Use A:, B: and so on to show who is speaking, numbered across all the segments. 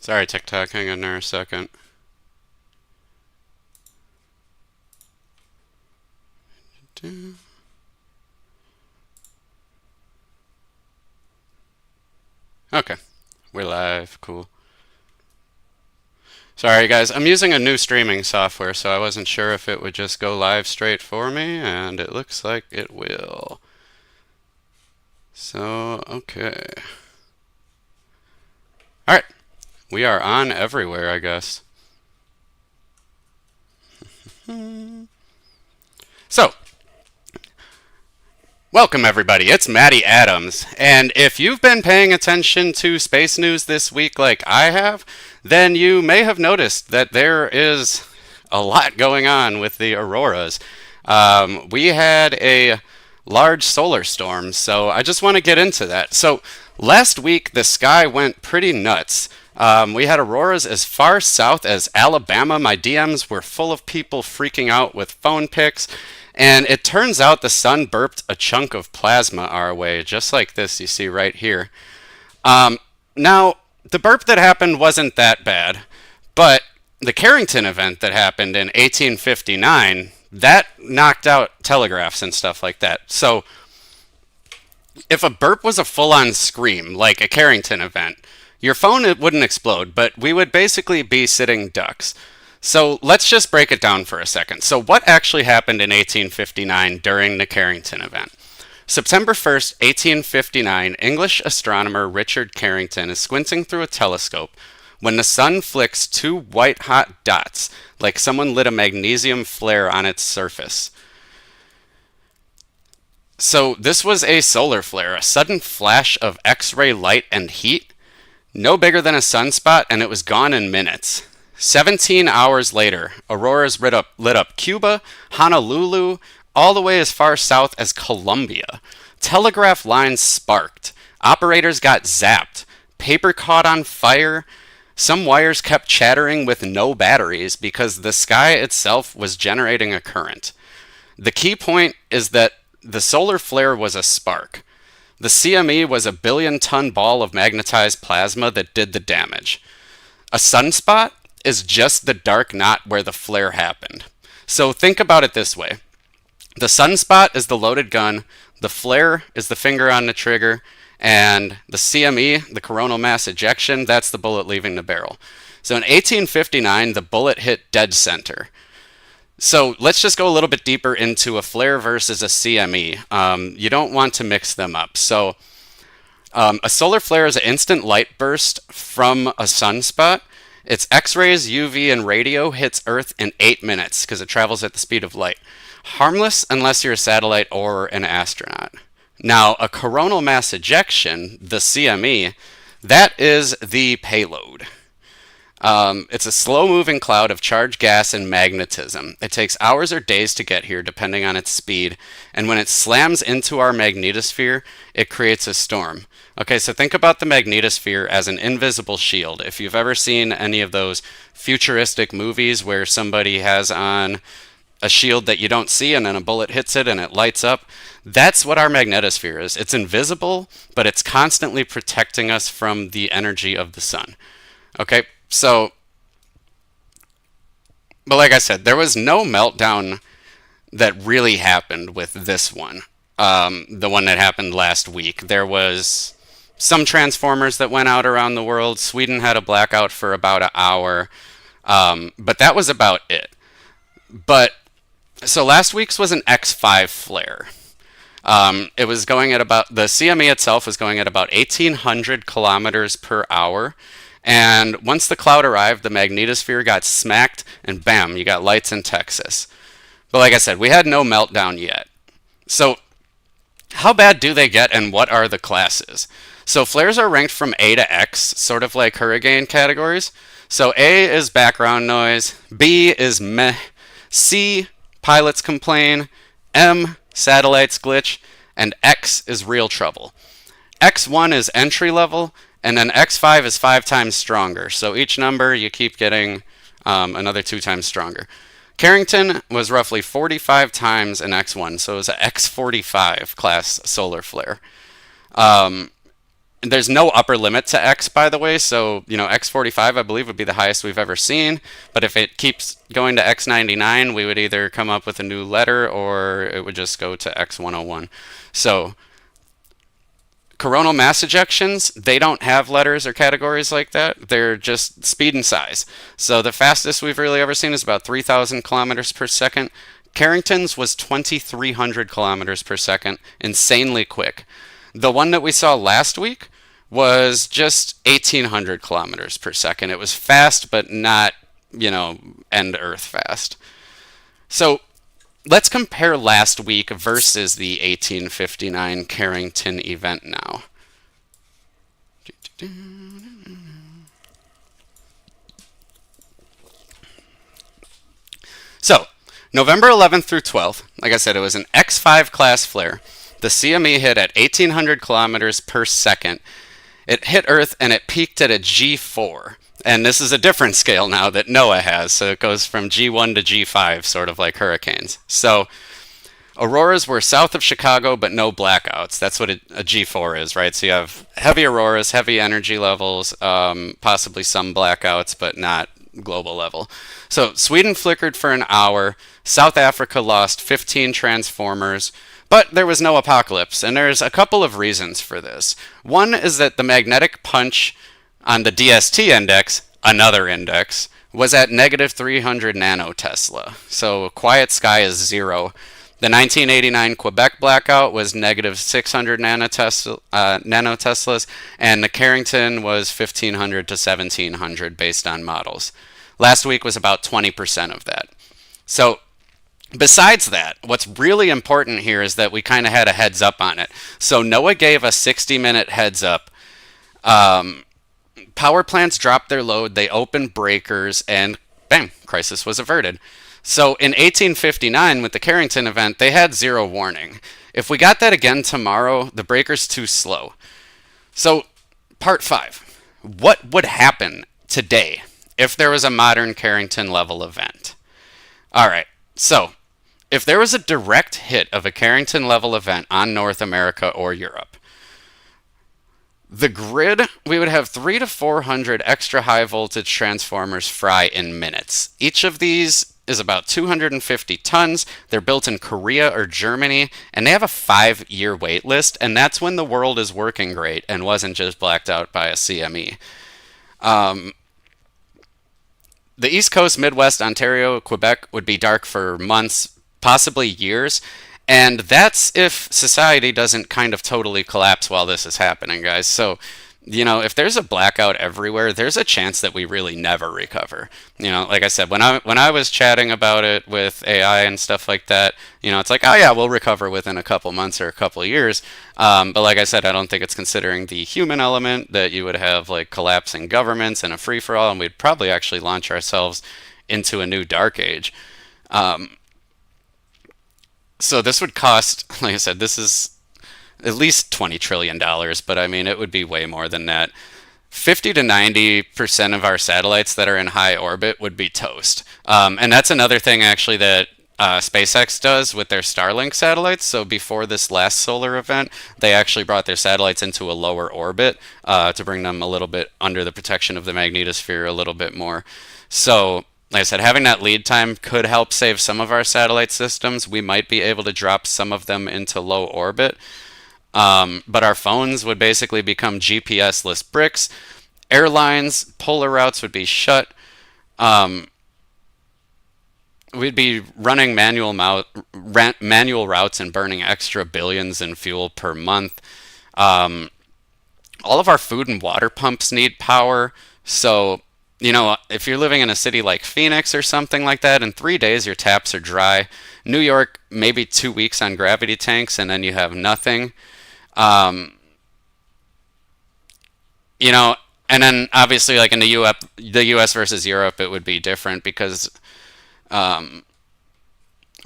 A: Sorry, TikTok, hang in there a second. Okay, we're live, cool. Sorry guys, I'm using a new streaming software, so I wasn't sure if it would just go live straight for me, and it looks like it will. So, okay. Alright, we are on everywhere, I guess. So, welcome everybody, it's Matty Adams, and if you've been paying attention to space news this week like I have, then you may have noticed that there is a lot going on with the auroras. We had a large solar storm, so I just want to get into that. So last week the sky went pretty nuts. We had auroras as far south as Alabama. My DMs were full of people freaking out with phone pics. And it turns out the sun burped a chunk of plasma our way, just like this you see right here. Now, the burp that happened wasn't that bad, but the Carrington event that happened in 1859, that knocked out telegraphs and stuff like that. So, if a burp was a full-on scream, like a Carrington event, your phone it wouldn't explode, but we would basically be sitting ducks. So let's just break it down for a second. So what actually happened in 1859 during the Carrington event? September 1st, 1859, English astronomer Richard Carrington is squinting through a telescope when the sun flicks two white-hot dots, like someone lit a magnesium flare on its surface. So this was a solar flare, a sudden flash of X-ray light and heat, no bigger than a sunspot, and it was gone in minutes. 17 hours later, auroras lit up Cuba, Honolulu, all the way as far south as Colombia. Telegraph lines sparked. Operators got zapped. Paper caught on fire. Some wires kept chattering with no batteries because the sky itself was generating a current. The key point is that the solar flare was a spark. The CME was a billion-ton ball of magnetized plasma that did the damage. A sunspot is just the dark knot where the flare happened. So think about it this way. The sunspot is the loaded gun, the flare is the finger on the trigger, and the CME, the coronal mass ejection, that's the bullet leaving the barrel. So in 1859, the bullet hit dead center. So let's just go a little bit deeper into a flare versus a CME. You don't want to mix them up. So a solar flare is an instant light burst from a sunspot. Its X-rays, UV, and radio hits Earth in 8 minutes because it travels at the speed of light. Harmless unless you're a satellite or an astronaut. Now, a coronal mass ejection, the CME, that is the payload. It's a slow-moving cloud of charged gas and magnetism. It takes hours or days to get here, depending on its speed, and when it slams into our magnetosphere, it creates a storm. Okay, so think about the magnetosphere as an invisible shield. If you've ever seen any of those futuristic movies where somebody has on a shield that you don't see and then a bullet hits it and it lights up, that's what our magnetosphere is. It's invisible, but it's constantly protecting us from the energy of the sun. Okay, so, but like I said, there was no meltdown that really happened with this one. The one that happened last week. There was some transformers that went out around the world. Sweden had a blackout for about an hour. But that was about it. But, so last week's was an X5 flare. It was going at about, the CME itself was going at about 1,800 kilometers per hour. And once the cloud arrived, the magnetosphere got smacked, and bam, you got lights in Texas. But like I said, we had no meltdown yet. So, how bad do they get, and what are the classes? So flares are ranked from A to X, sort of like hurricane categories. So A is background noise, B is meh, C, pilots complain, M, satellites glitch, and X is real trouble. X1 is entry level, and then X5 is 5 times stronger. So each number you keep getting another 2 times stronger. Carrington was roughly 45 times an X1, so it was an X45 class solar flare. There's no upper limit to X, by the way. So, X45, I believe, would be the highest we've ever seen. But if it keeps going to X99, we would either come up with a new letter or it would just go to X101. So, coronal mass ejections, they don't have letters or categories like that. They're just speed and size. So, the fastest we've really ever seen is about 3,000 kilometers per second. Carrington's was 2,300 kilometers per second, insanely quick. The one that we saw last week was just 1,800 kilometers per second. It was fast, but not, end Earth fast. So let's compare last week versus the 1859 Carrington event now. So, November 11th through 12th, like I said, it was an X5 class flare. The CME hit at 1,800 kilometers per second. It hit Earth and it peaked at a G4. And this is a different scale now that NOAA has, so it goes from G1 to G5, sort of like hurricanes. So, auroras were south of Chicago, but no blackouts. That's what a G4 is, right? So you have heavy auroras, heavy energy levels, possibly some blackouts, but not global level. So Sweden flickered for an hour. South Africa lost 15 transformers. But there was no apocalypse, and there's a couple of reasons for this. One is that the magnetic punch on the DST index, another index, was at negative 300 nanotesla. So quiet sky is 0. The 1989 Quebec blackout was negative 600 nanoteslas, and the Carrington was 1,500 to 1,700 based on models. Last week was about 20% of that. So besides that, what's really important here is that we kind of had a heads up on it. So NOAA gave a 60-minute heads up. Power plants dropped their load, they opened breakers, and bam, crisis was averted. So in 1859, with the Carrington event, they had 0 warning. If we got that again tomorrow, the breaker's too slow. So, part 5. What would happen today if there was a modern Carrington-level event? Alright, so if there was a direct hit of a Carrington-level event on North America or Europe, the grid, we would have 300 to 400 extra high voltage transformers fry in minutes. Each of these is about 250 tons. They're built in Korea or Germany, and they have a 5-year wait list, and that's when the world is working great and wasn't just blacked out by a CME. The East Coast, Midwest, Ontario, Quebec would be dark for months, possibly years. And that's if society doesn't kind of totally collapse while this is happening, guys. So, if there's a blackout everywhere, there's a chance that we really never recover. Like I said, when I was chatting about it with AI and stuff like that, it's like, oh yeah, we'll recover within a couple months or a couple years. But like I said, I don't think it's considering the human element that you would have like collapsing governments and a free-for-all, and we'd probably actually launch ourselves into a new dark age. So this would cost, like I said, this is at least $20 trillion, but I mean, it would be way more than that. 50 to 90% of our satellites that are in high orbit would be toast. And that's another thing actually that SpaceX does with their Starlink satellites. So before this last solar event, they actually brought their satellites into a lower orbit to bring them a little bit under the protection of the magnetosphere a little bit more. So like I said, having that lead time could help save some of our satellite systems. We might be able to drop some of them into low orbit. But our phones would basically become GPS-less bricks. Airlines, polar routes would be shut. We'd be running manual routes and burning extra billions in fuel per month. All of our food and water pumps need power. So if you're living in a city like Phoenix or something like that, in 3 days your taps are dry. New York, maybe 2 weeks on gravity tanks, and then you have nothing. And then obviously, like in the U.S. versus Europe, it would be different because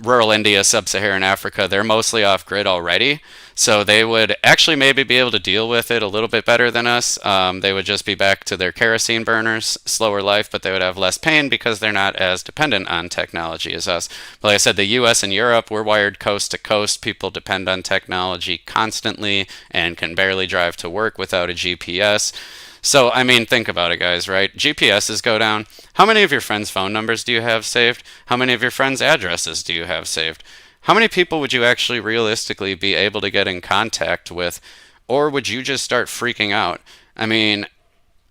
A: rural India, sub-Saharan Africa, they're mostly off grid already. So they would actually maybe be able to deal with it a little bit better than us. They would just be back to their kerosene burners, slower life, but they would have less pain because they're not as dependent on technology as us. But like I said, the US and Europe, we're wired coast to coast. People depend on technology constantly and can barely drive to work without a GPS. So, I mean, think about it, guys, right? GPSs go down. How many of your friends' phone numbers do you have saved? How many of your friends' addresses do you have saved? How many people would you actually realistically be able to get in contact with? Or would you just start freaking out? I mean,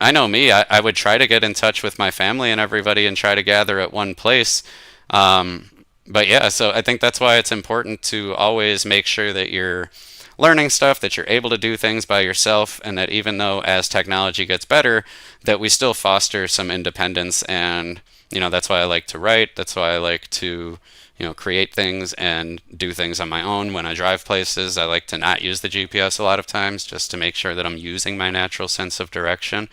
A: I know me, I would try to get in touch with my family and everybody and try to gather at one place. But yeah, so I think that's why it's important to always make sure that you're learning stuff, that you're able to do things by yourself, and that even though as technology gets better, that we still foster some independence. And that's why I like to write. That's why I like to create things and do things on my own. When I drive places, I like to not use the GPS a lot of times just to make sure that I'm using my natural sense of direction.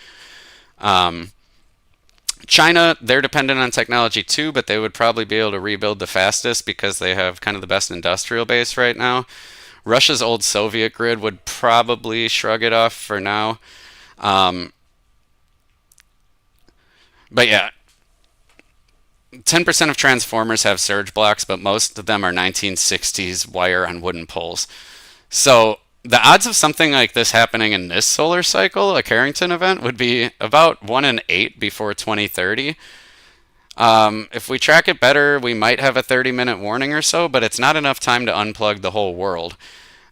A: China, they're dependent on technology too, but they would probably be able to rebuild the fastest because they have kind of the best industrial base right now. Russia's old Soviet grid would probably shrug it off for now. But yeah, 10% of transformers have surge blocks, but most of them are 1960s wire on wooden poles. So the odds of something like this happening in this solar cycle, a Carrington event, would be about 1 in 8 before 2030. If we track it better, we might have a 30-minute warning or so, but it's not enough time to unplug the whole world.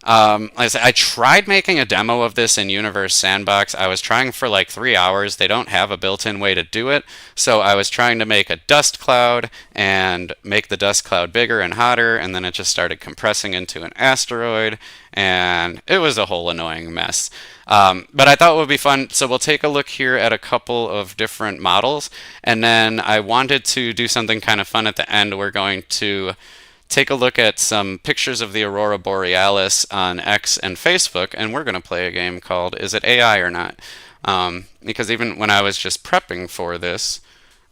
A: I tried making a demo of this in Universe Sandbox. I was trying for like 3 hours. They don't have a built-in way to do it. So I was trying to make a dust cloud and make the dust cloud bigger and hotter, and then it just started compressing into an asteroid, and it was a whole annoying mess. But I thought it would be fun. So we'll take a look here at a couple of different models, and then I wanted to do something kind of fun at the end. We're going to take a look at some pictures of the Aurora Borealis on X and Facebook, and we're going to play a game called Is It AI or Not? Because even when I was just prepping for this,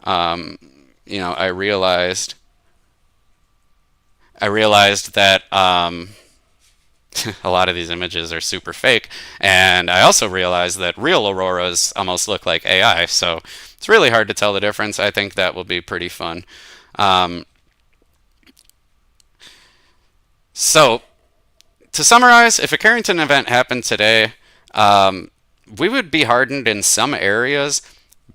A: I realized that a lot of these images are super fake, and I also realized that real auroras almost look like AI, so it's really hard to tell the difference. I think that will be pretty fun. So, to summarize, if a Carrington event happened today, we would be hardened in some areas,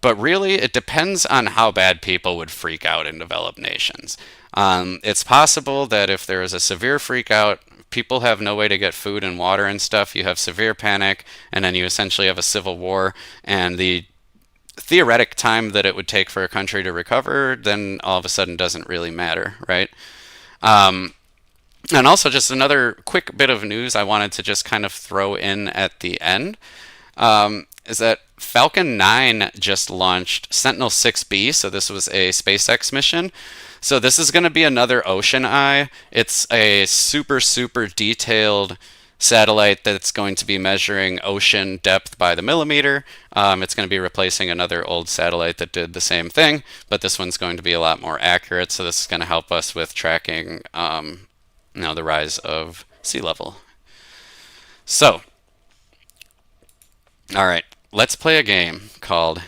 A: but really it depends on how bad people would freak out in developed nations. It's possible that if there is a severe freak out, people have no way to get food and water and stuff, you have severe panic, and then you essentially have a civil war, and the theoretic time that it would take for a country to recover then all of a sudden doesn't really matter, right? And also, just another quick bit of news I wanted to just kind of throw in at the end is that Falcon 9 just launched Sentinel-6B, so this was a SpaceX mission. So this is going to be another ocean eye. It's a super, super detailed satellite that's going to be measuring ocean depth by the millimeter. It's going to be replacing another old satellite that did the same thing, but this one's going to be a lot more accurate, so this is going to help us with tracking the rise of sea level. So, all right, let's play a game called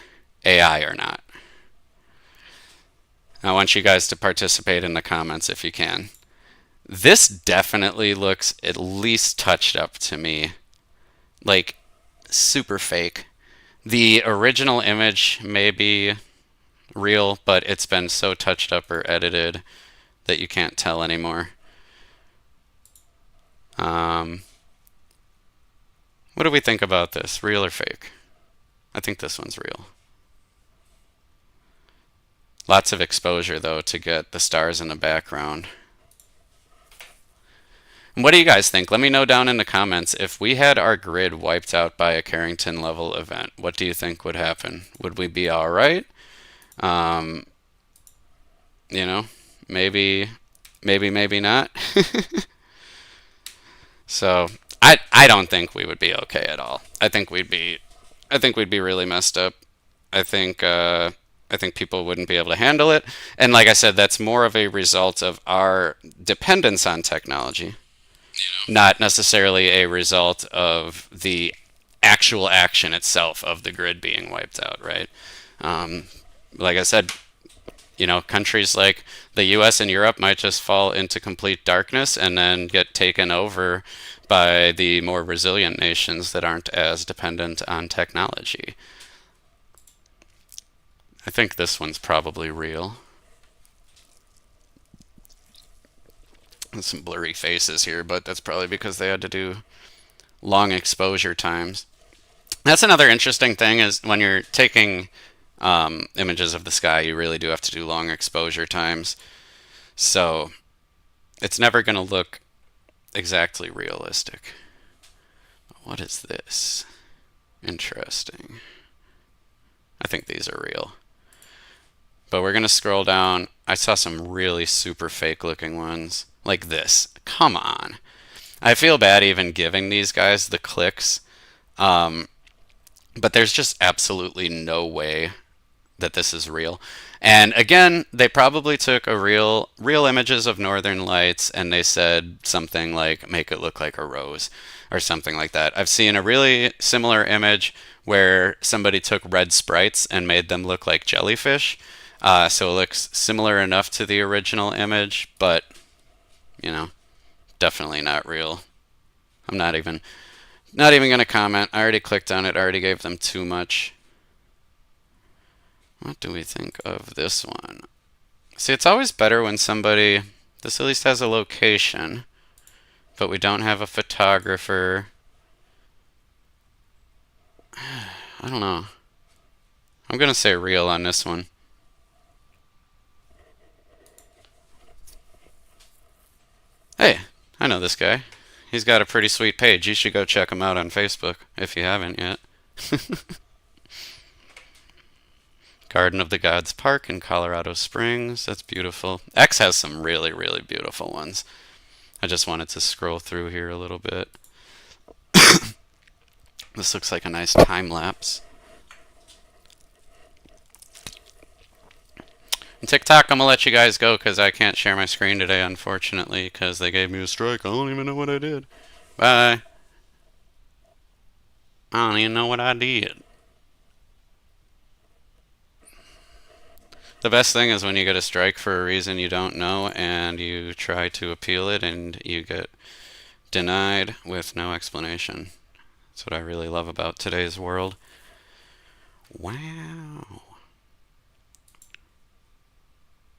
A: AI or Not. I want you guys to participate in the comments if you can. This definitely looks at least touched up to me, like super fake. The original image may be real, but it's been so touched up or edited that you can't tell anymore. What do we think about this? Real or fake? I think this one's real. Lots of exposure, though, to get the stars in the background. And what do you guys think? Let me know down in the comments. If we had our grid wiped out by a Carrington-level event, what do you think would happen? Would we be all right? Maybe not. So I don't think we would be okay at all. I think we'd be really messed up. I think I think people wouldn't be able to handle it. And like I said, that's more of a result of our dependence on technology, not necessarily a result of the actual action itself of the grid being wiped out, right? Um, like I said, countries like the US and Europe might just fall into complete darkness and then get taken over by the more resilient nations that aren't as dependent on technology. I think this one's probably real. There's some blurry faces here, but that's probably because they had to do long exposure times. That's another interesting thing is when you're taking images of the sky, you really do have to do long exposure times. So it's never going to look exactly realistic. What is this? Interesting. I think these are real. But we're going to scroll down. I saw some really super fake looking ones. Like this. Come on. I feel bad even giving these guys the clicks. But there's just absolutely no way that this is real. And again, they probably took a real images of northern lights and they said something like make it look like a rose or something like that. I've seen a really similar image where somebody took red sprites and made them look like jellyfish. So it looks similar enough to the original image, but definitely not real. I'm not even going to comment. I already clicked on it. I already gave them too much. What do we think of this one? See, it's always better when this at least has a location, but we don't have a photographer. I don't know. I'm going to say real on this one. Hey, I know this guy. He's got a pretty sweet page. You should go check him out on Facebook if you haven't yet. Garden of the Gods Park in Colorado Springs. That's beautiful. X has some really, really beautiful ones. I just wanted to scroll through here a little bit. This looks like a nice time lapse. And TikTok, I'm going to let you guys go because I can't share my screen today, unfortunately, because they gave me a strike. I don't even know what I did. Bye. I don't even know what I did. The best thing is when you get a strike for a reason you don't know and you try to appeal it and you get denied with no explanation. That's what I really love about today's world. Wow.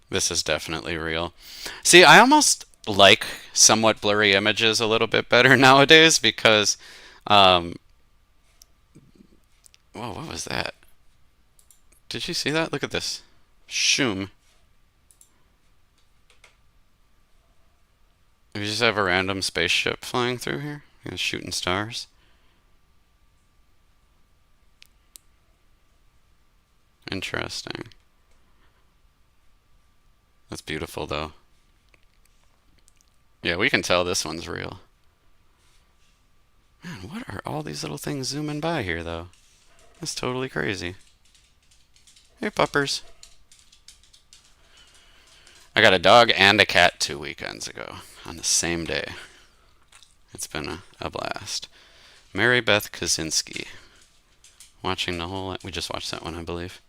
A: This is definitely real. See, I almost like somewhat blurry images a little bit better nowadays because, whoa, what was that? Did you see that? Look at this. Shoom. We just have a random spaceship flying through here, shooting stars. Interesting. That's beautiful, though. Yeah, we can tell this one's real. Man, what are all these little things zooming by here, though? That's totally crazy. Hey, puppers. I got a dog and a cat 2 weekends ago on the same day. It's been a blast. Mary Beth Kaczynski. Watching the whole... We just watched that one, I believe.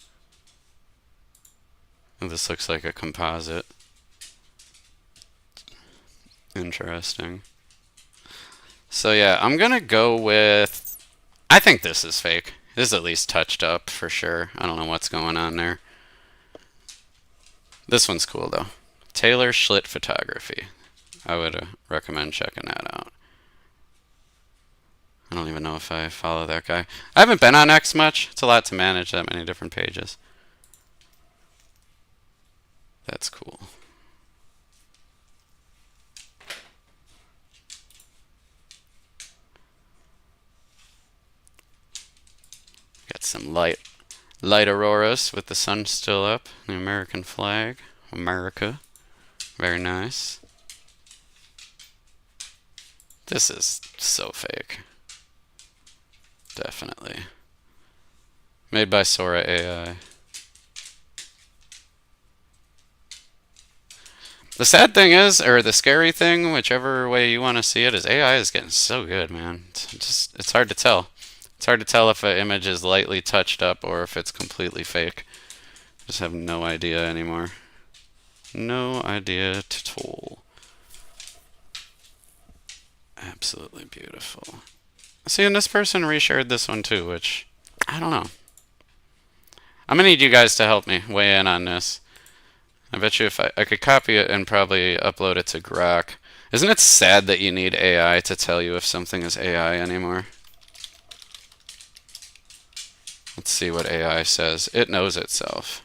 A: Oh, this looks like a composite. Interesting. So yeah, I'm gonna go with... I think this is fake. This is at least touched up for sure. I don't know what's going on there. This one's cool though. Taylor Schlitt Photography. I would recommend checking that out. I don't even know if I follow that guy. I haven't been on X much. It's a lot to manage, that many different pages. That's cool. Got some light auroras with the sun still up. The American flag. America. Very nice. This is so fake. Definitely. Made by Sora AI. The sad thing is, or the scary thing, whichever way you want to see it, is AI is getting so good, man. It's hard to tell. It's hard to tell if an image is lightly touched up or if it's completely fake. Just have no idea anymore. No idea at all. Absolutely beautiful. See, and this person reshared this one too, which I don't know. I'm gonna need you guys to help me weigh in on this. I bet you if I could copy it and probably upload it to Grok. Isn't it sad that you need AI to tell you if something is AI anymore? Let's see what AI says. It knows itself.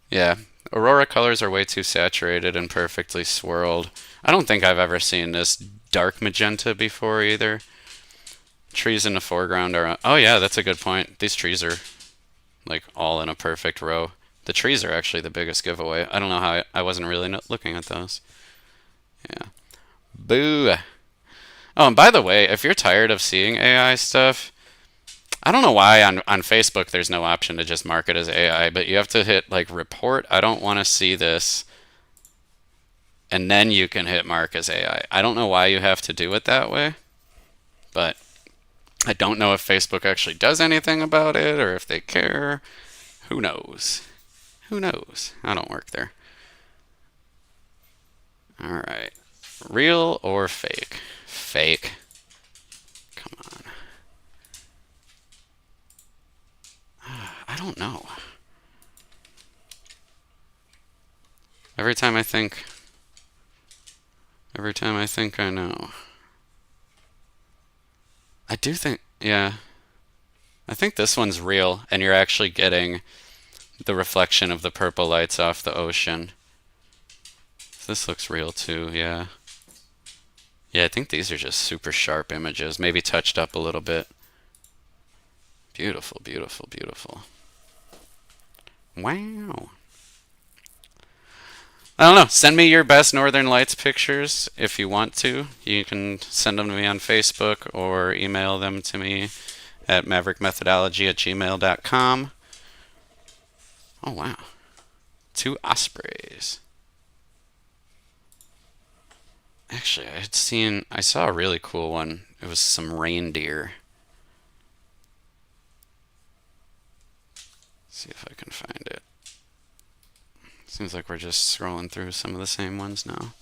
A: Yeah, Aurora colors are way too saturated and perfectly swirled. I don't think I've ever seen this dark magenta before either. Trees in the foreground are... Oh yeah, that's a good point. These trees are like all in a perfect row. The trees are actually the biggest giveaway. I don't know how I wasn't really looking at those. Yeah. Boo. Oh, and by the way, if you're tired of seeing AI stuff, I don't know why on Facebook there's no option to just mark it as AI, but you have to hit like report. I don't want to see this. And then you can hit mark as AI. I don't know why you have to do it that way, but I don't know if Facebook actually does anything about it or if they care. Who knows? Who knows? I don't work there. All right. Real or fake? Fake. Come on. I don't know. Every time I think I know. I do think, yeah. I think this one's real, and you're actually getting the reflection of the purple lights off the ocean. This looks real too, yeah. Yeah, I think these are just super sharp images, maybe touched up a little bit. Beautiful, beautiful, beautiful. Wow. I don't know. Send me your best Northern Lights pictures if you want to. You can send them to me on Facebook or email them to me at maverickmethodology@gmail.com. Oh, wow. 2 ospreys. Actually, I saw a really cool one. It was some reindeer. Let's see if I can find it. Seems like we're just scrolling through some of the same ones now.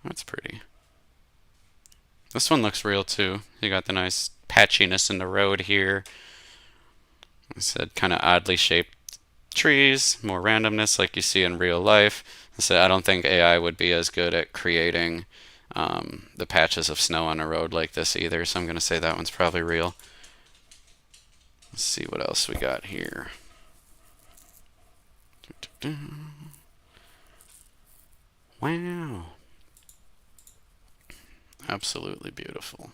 A: That's pretty. This one looks real too. You got the nice patchiness in the road here. I said kind of oddly shaped trees, more randomness like you see in real life. I said I don't think AI would be as good at creating the patches of snow on a road like this either, so I'm going to say that one's probably real. Let's see what else we got here. Wow. Absolutely beautiful.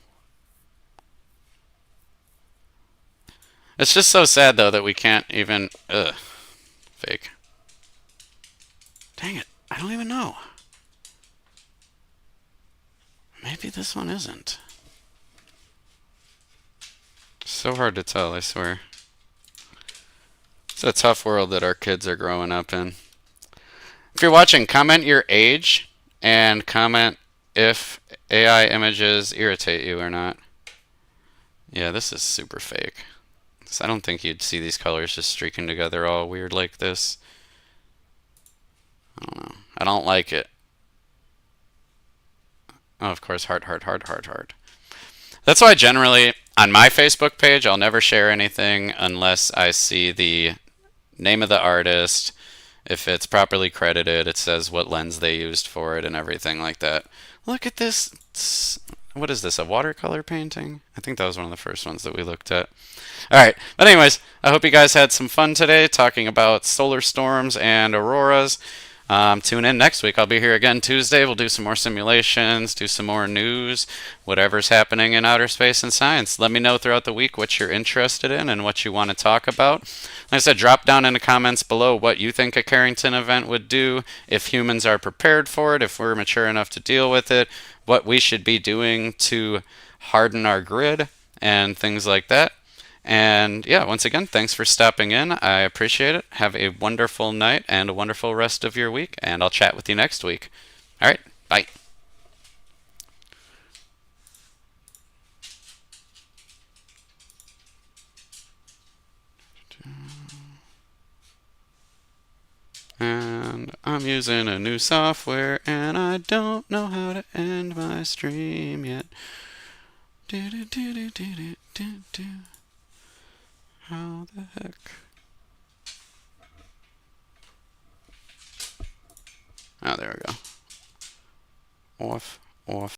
A: It's just so sad though that we can't even fake. Dang it. I don't even know. Maybe this one isn't. So hard to tell, I swear. It's a tough world that our kids are growing up in. If you're watching, comment your age and comment if AI images irritate you or not. Yeah, this is super fake. I don't think you'd see these colors just streaking together all weird like this. I don't know. I don't like it. Oh, of course, heart, heart, heart, heart, heart. That's why generally on my Facebook page, I'll never share anything unless I see the name of the artist. If it's properly credited, it says what lens they used for it and everything like that. Look at this. What is this, a watercolor painting? I think that was one of the first ones that we looked at. Alright, but anyways, I hope you guys had some fun today talking about solar storms and auroras. Tune in next week. I'll be here again Tuesday. We'll do some more simulations, do some more news, whatever's happening in outer space and science. Let me know throughout the week what you're interested in and what you want to talk about. Like I said, drop down in the comments below what you think a Carrington event would do, if humans are prepared for it, if we're mature enough to deal with it, what we should be doing to harden our grid, and things like that. And yeah, once again, thanks for stopping in. I appreciate it. Have a wonderful night and a wonderful rest of your week, and I'll chat with you next week. All right, bye. And I'm using a new software, and I don't know how to end my stream yet. Do do do do do do do do. How the heck? Oh, there we go. Off, off.